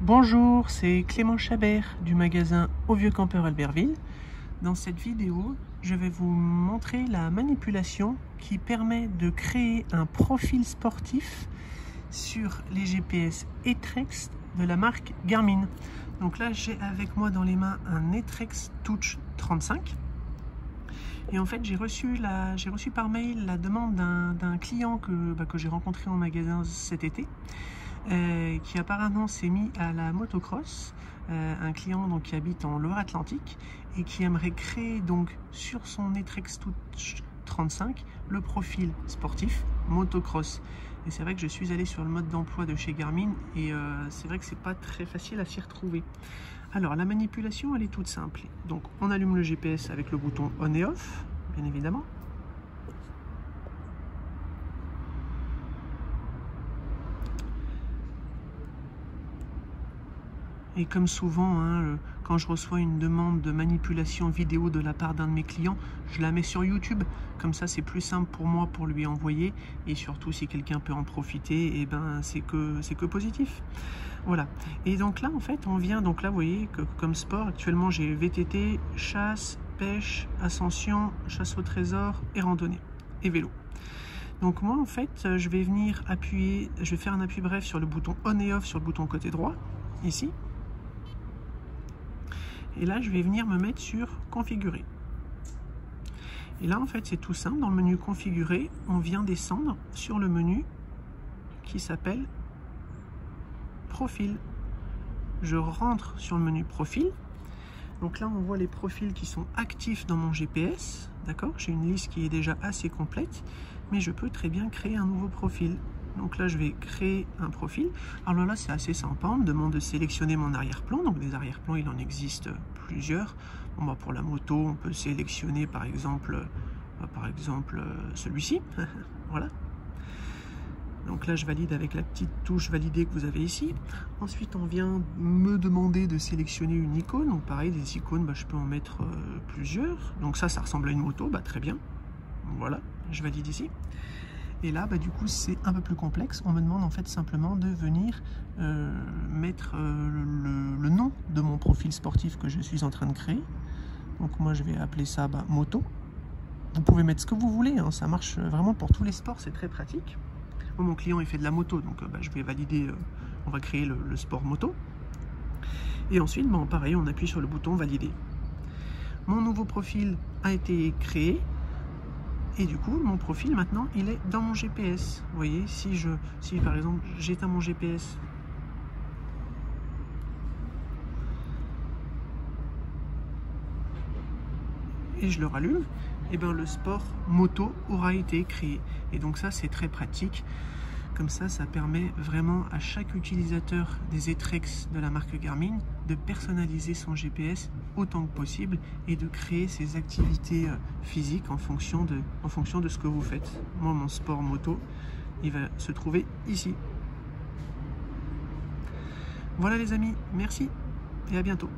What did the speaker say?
Bonjour, c'est Clément Chabert du magasin Au Vieux Campeur Albertville. Dans cette vidéo, je vais vous montrer la manipulation qui permet de créer un profil sportif sur les GPS Etrex de la marque Garmin. Donc là, j'ai avec moi dans les mains un Etrex Touch 35. Et en fait, j'ai reçu par mail la demande d'un client que j'ai rencontré en magasin cet été. Qui apparemment s'est mis à la motocross, un client donc qui habite en Loire-Atlantique et qui aimerait créer donc sur son Etrex Touch 35 le profil sportif motocross. Et c'est vrai que je suis allé sur le mode d'emploi de chez Garmin et c'est vrai que c'est pas très facile à s'y retrouver. Alors la manipulation elle est toute simple. Donc on allume le GPS avec le bouton on et off, bien évidemment. Et comme souvent, quand je reçois une demande de manipulation vidéo de la part d'un de mes clients, je la mets sur YouTube. Comme ça, c'est plus simple pour moi pour lui envoyer. Et surtout, si quelqu'un peut en profiter, et ben, c'est que positif. Voilà. Et donc là, en fait, on vient... Donc là, vous voyez que comme sport, actuellement, j'ai VTT, chasse, pêche, ascension, chasse au trésor et randonnée. Et vélo. Donc moi, en fait, je vais venir appuyer... Je vais faire un appui bref sur le bouton on et off sur le bouton côté droit, ici. Et là, je vais venir me mettre sur configurer. Et là, en fait, c'est tout simple. Dans le menu configurer, on vient descendre sur le menu qui s'appelle profil. Je rentre sur le menu profil. Donc là, on voit les profils qui sont actifs dans mon GPS. D'accord? J'ai une liste qui est déjà assez complète, mais je peux très bien créer un nouveau profil. Donc là, je vais créer un profil. Alors là, c'est assez sympa. On me demande de sélectionner mon arrière-plan. Donc des arrière-plans, il en existe plusieurs. Bon, bah, pour la moto, on peut sélectionner par exemple celui-ci. Voilà. Donc là, je valide avec la petite touche valider que vous avez ici. Ensuite, on vient me demander de sélectionner une icône. Donc pareil, des icônes, je peux en mettre plusieurs. Donc ça ressemble à une moto. Très bien. Voilà, je valide ici. Et là, du coup, c'est un peu plus complexe. On me demande en fait simplement de venir mettre le nom de mon profil sportif que je suis en train de créer. Donc moi, je vais appeler ça moto. Vous pouvez mettre ce que vous voulez, ça marche vraiment pour tous les sports, c'est très pratique. Moi, mon client, il fait de la moto, donc je vais valider, on va créer le sport moto. Et ensuite, pareil, on appuie sur le bouton valider. Mon nouveau profil a été créé. Et du coup, mon profil maintenant, il est dans mon GPS. Vous voyez, si par exemple j'éteins mon GPS, et je le rallume, et bien le sport moto aura été créé. Et donc ça, c'est très pratique. Comme ça permet vraiment à chaque utilisateur des Etrex de la marque Garmin de personnaliser son GPS autant que possible et de créer ses activités physiques en fonction de ce que vous faites. Moi, mon sport moto, il va se trouver ici. Voilà les amis, merci et à bientôt.